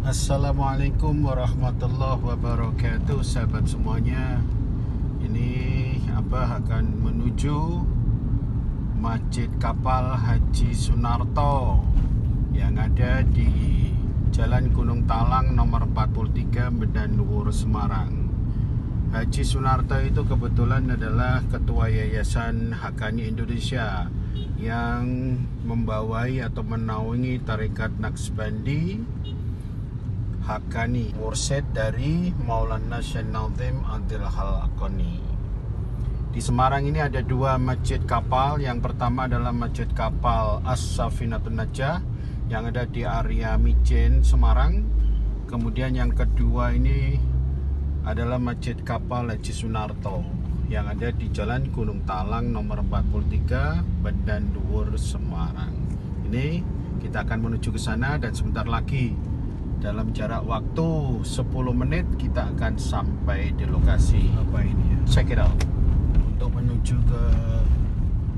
Assalamualaikum warahmatullahi wabarakatuh, sahabat semuanya. Ini Abah akan menuju Masjid Kapal Haji Sunarto yang ada di Jalan Gunung Talang nomor 43 Medan Dhuwur, Semarang. Haji Sunarto itu kebetulan adalah ketua Yayasan Haqqani Indonesia yang membawai atau menaungi tarekat Naqsbandi Haqqani, mursyid dari Maulana Syekh Nazim Abdul Haqqani. Di Semarang ini ada dua masjid kapal. Yang pertama adalah Masjid Kapal As-Safinatun Najah yang ada di area Mijen, Semarang. Kemudian yang kedua ini adalah Masjid Kapal Haji Sunarto yang ada di Jalan Gunung Talang nomor 43 Medan Dhuwur, Semarang. Ini kita akan menuju ke sana dan sebentar lagi dalam jarak waktu 10 menit kita akan sampai di lokasi. Apa ini ya? Check it out. Untuk menuju ke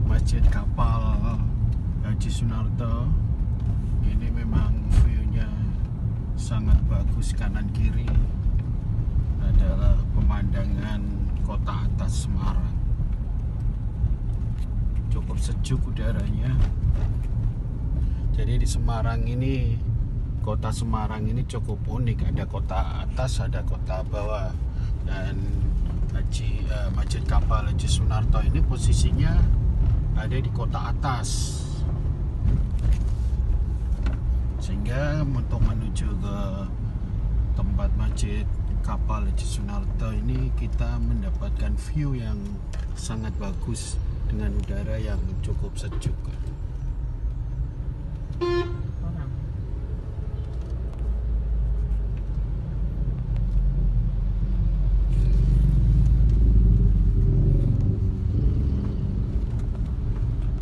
Masjid Kapal Haji Sunarto, ini memang view-nya sangat bagus. Kanan kiri adalah pemandangan kota atas Semarang. Cukup sejuk udaranya. Jadi di Semarang ini, kota Semarang ini cukup unik. Ada kota atas, ada kota bawah. Dan Masjid Kapal Haji Sunarto ini posisinya ada di kota atas. Sehingga untuk menuju ke tempat Masjid Kapal Haji Sunarto ini kita mendapatkan view yang sangat bagus dengan udara yang cukup sejuk.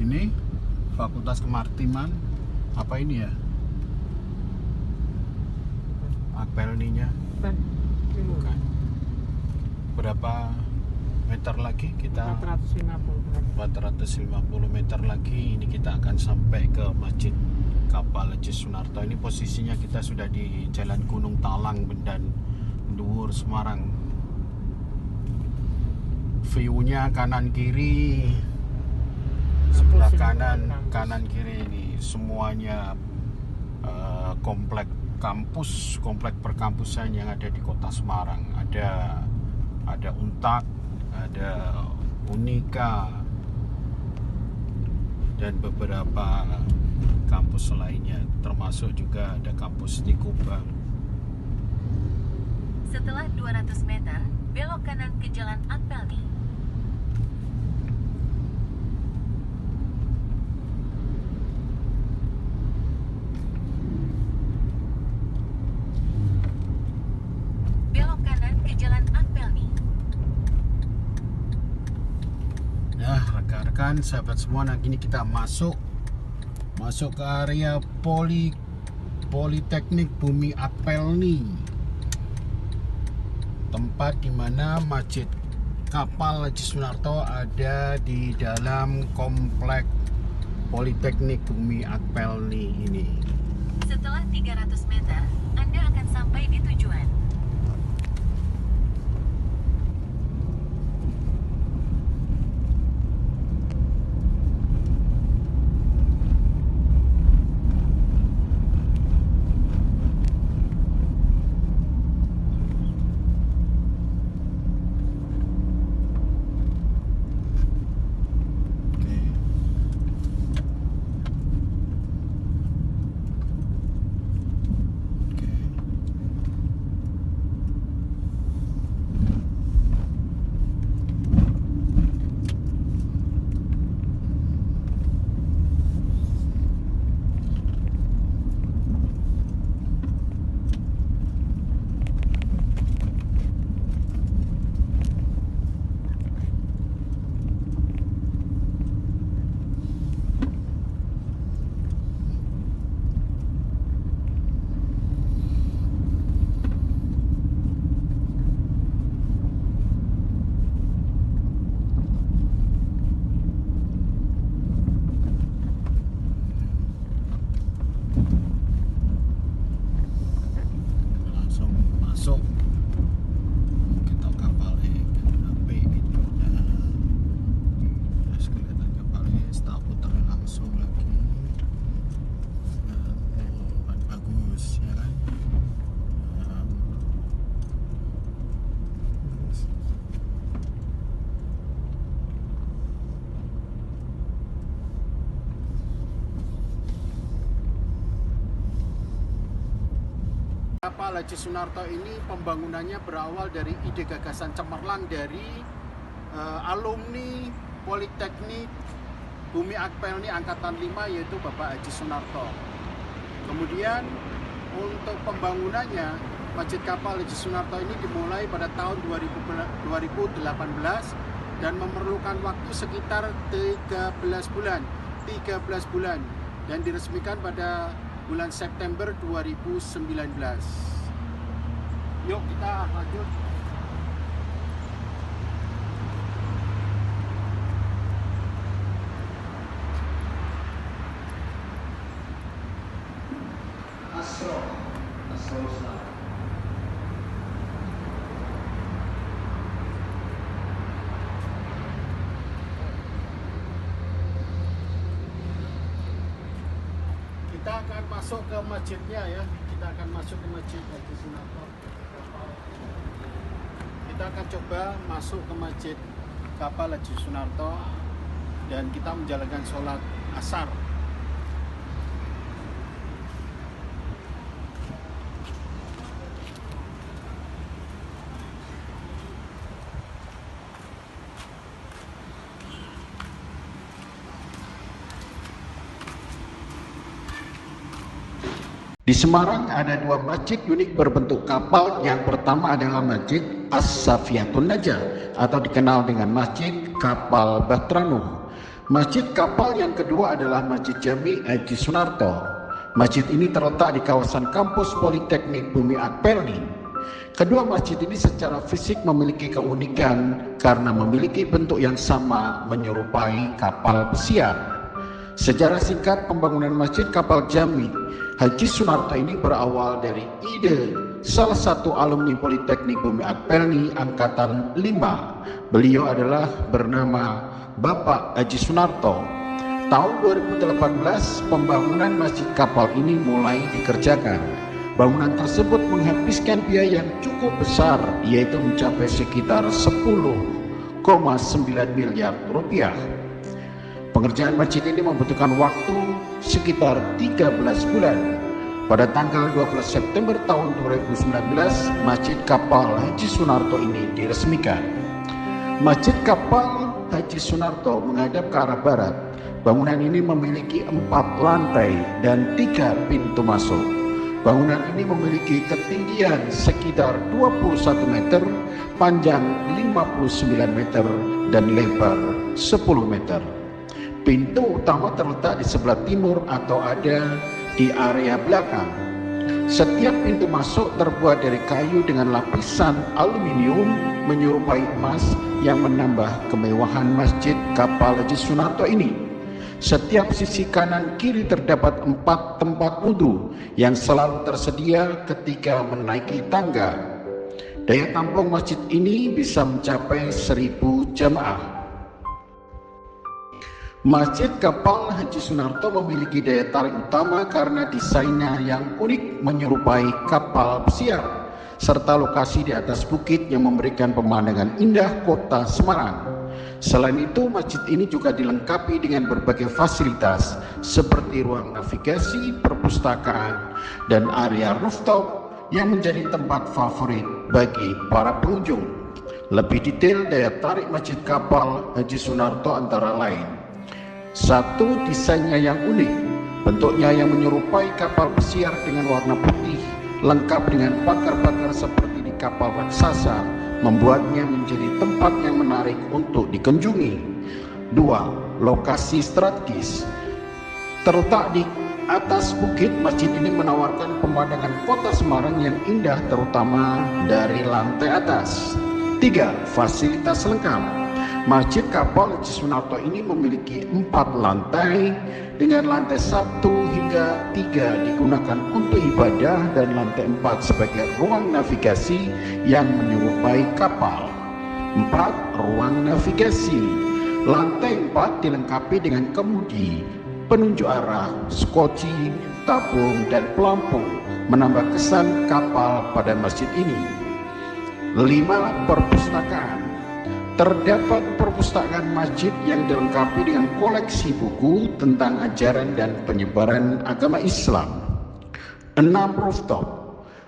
Ini Fakultas Kemaritiman. Apa ini ya? Akpelninya. Bukan. Berapa meter lagi kita? 450 meter lagi ini kita akan sampai ke Masjid Kapal Haji Sunarto. Ini posisinya kita sudah di Jalan Gunung Talang Medan Dhuwur, Semarang. View-nya kanan kiri, sebelah kanan kiri ini semuanya komplek kampus, komplek perkampusan yang ada di kota Semarang. Ada Untak, ada Unika, dan beberapa kampus lainnya, termasuk juga ada kampus di Kubang. Setelah 200 meter, belok kanan ke Jalan Akpelni. Belok kanan ke Jalan Akpelni. Nah, rekan-rekan, sahabat semua, nah kini kita masuk ke area Politeknik Bumi Akpelni, tempat di mana Masjid Kapal Haji Sunarto ada di dalam komplek Politeknik Bumi Akpelni ini. Setelah 300 meter, Anda akan sampai di tujuan. Oke, Kapal Haji Sunarto ini pembangunannya berawal dari ide gagasan cemerlang dari alumni Politeknik Bumi Akpelni Angkatan 5, yaitu Bapak Haji Sunarto. Kemudian untuk pembangunannya Masjid Kapal Haji Sunarto ini dimulai pada tahun 2018 dan memerlukan waktu sekitar 13 bulan dan diresmikan pada bulan September 2019. Yuk kita lanjut. Asro Usman. Kita akan masuk ke masjidnya ya. Kita akan masuk ke Masjid Haji Sunarto. Kita akan coba masuk ke Masjid Kapal Haji Sunarto dan kita menjalankan sholat asar. Di Semarang ada dua masjid unik berbentuk kapal. Yang pertama adalah Masjid As-Safiyatun Najah atau dikenal dengan Masjid Kapal Batranuh. Masjid kapal yang kedua adalah Masjid Jami Haji Sunarto. Masjid ini terletak di kawasan kampus Politeknik Bumi Akpelni. Kedua masjid ini secara fisik memiliki keunikan karena memiliki bentuk yang sama menyerupai kapal pesiar. Sejarah singkat pembangunan Masjid Kapal Jami Haji Sunarto ini berawal dari ide salah satu alumni Politeknik Bumi Akpelni Angkatan 5. Beliau adalah bernama Bapak Haji Sunarto. Tahun 2018 pembangunan Masjid Kapal ini mulai dikerjakan. Bangunan tersebut menghabiskan biaya yang cukup besar, yaitu mencapai sekitar 10,9 miliar rupiah. Pengerjaan masjid ini membutuhkan waktu sekitar 13 bulan. Pada tanggal 12 September tahun 2019, Masjid Kapal Haji Sunarto ini diresmikan. Masjid Kapal Haji Sunarto menghadap ke arah barat. Bangunan ini memiliki 4 lantai dan 3 pintu masuk. Bangunan ini memiliki ketinggian sekitar 21 meter, panjang 59 meter, dan lebar 10 meter. Pintu utama terletak di sebelah timur atau ada di area belakang. Setiap pintu masuk terbuat dari kayu dengan lapisan aluminium menyerupai emas yang menambah kemewahan Masjid Kapal Haji Sunarto ini. Setiap sisi kanan kiri terdapat 4 tempat wudhu yang selalu tersedia ketika menaiki tangga. Daya tampung masjid ini bisa mencapai 1000 jamaah. Masjid Kapal Haji Sunarto memiliki daya tarik utama karena desainnya yang unik menyerupai kapal pesiar, serta lokasi di atas bukit yang memberikan pemandangan indah kota Semarang. Selain itu, masjid ini juga dilengkapi dengan berbagai fasilitas seperti ruang navigasi, perpustakaan, dan area rooftop yang menjadi tempat favorit bagi para pengunjung. Lebih detail daya tarik Masjid Kapal Haji Sunarto antara lain: 1. Desainnya yang unik. Bentuknya yang menyerupai kapal pesiar dengan warna putih, lengkap dengan pagar-pagar seperti di kapal raksasa, membuatnya menjadi tempat yang menarik untuk dikunjungi. 2. Lokasi strategis. Terletak di atas bukit, masjid ini menawarkan pemandangan kota Semarang yang indah, terutama dari lantai atas. 3. Fasilitas lengkap. Masjid Kapal Haji Sunarto ini memiliki 4 lantai dengan lantai 1 hingga 3 digunakan untuk ibadah dan lantai 4 sebagai ruang navigasi yang menyerupai kapal. 4. Ruang navigasi. Lantai 4 dilengkapi dengan kemudi, penunjuk arah, skoci, tabung, dan pelampung, menambah kesan kapal pada masjid ini. 5. Perpustakaan. Terdapat perpustakaan masjid yang dilengkapi dengan koleksi buku tentang ajaran dan penyebaran agama Islam. 6. Rooftop.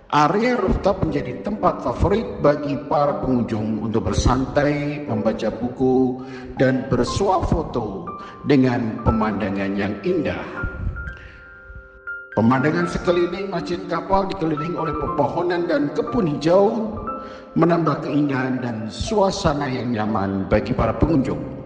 Area rooftop menjadi tempat favorit bagi para pengunjung untuk bersantai, membaca buku, dan bersuah foto dengan pemandangan yang indah. Pemandangan sekeliling masjid kapal dikelilingi oleh pepohonan dan kebun hijau, menambah keindahan dan suasana yang nyaman bagi para pengunjung.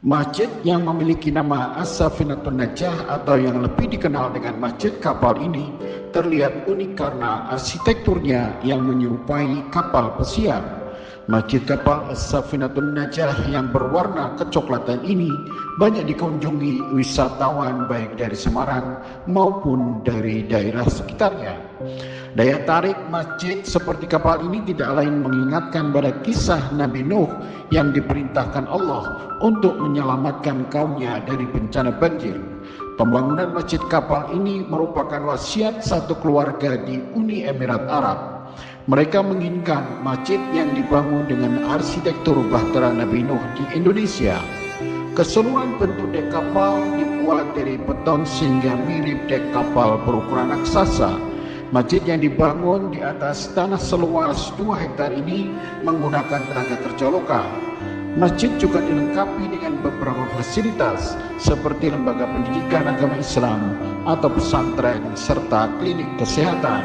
Masjid yang memiliki nama As-Safinatun Najah atau yang lebih dikenal dengan Masjid Kapal ini terlihat unik karena arsitekturnya yang menyerupai kapal pesiar. Masjid Kapal As-Safinatun Najah yang berwarna kecoklatan ini banyak dikunjungi wisatawan baik dari Semarang maupun dari daerah sekitarnya. Daya tarik masjid seperti kapal ini tidak lain mengingatkan pada kisah Nabi Nuh yang diperintahkan Allah untuk menyelamatkan kaumnya dari bencana banjir. Pembangunan masjid kapal ini merupakan wasiat satu keluarga di Uni Emirat Arab. Mereka menginginkan masjid yang dibangun dengan arsitektur bahtera Nabi Nuh di Indonesia. Keseluruhan bentuk dek kapal dibuat dari beton sehingga mirip dek kapal berukuran raksasa. Masjid yang dibangun di atas tanah seluas 2 hektar ini menggunakan tenaga kerja lokal. Masjid juga dilengkapi dengan beberapa fasilitas seperti lembaga pendidikan agama Islam atau pesantren serta klinik kesehatan.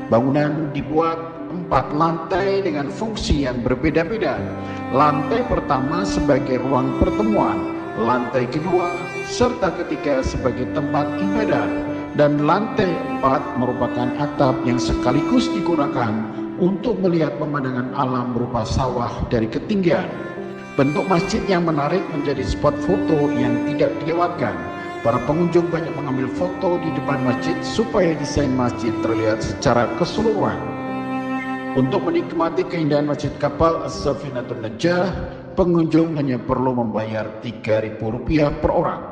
Bangunan dibuat 4 lantai dengan fungsi yang berbeda-beda. Lantai pertama sebagai ruang pertemuan, lantai kedua serta ketiga sebagai tempat ibadah, dan lantai 4 merupakan atap yang sekaligus digunakan untuk melihat pemandangan alam berupa sawah dari ketinggian. Bentuk masjid yang menarik menjadi spot foto yang tidak dilewatkan. Para pengunjung banyak mengambil foto di depan masjid supaya desain masjid terlihat secara keseluruhan. Untuk menikmati keindahan Masjid Kapal As-Safinatun Najah, pengunjung hanya perlu membayar Rp3.000 per orang.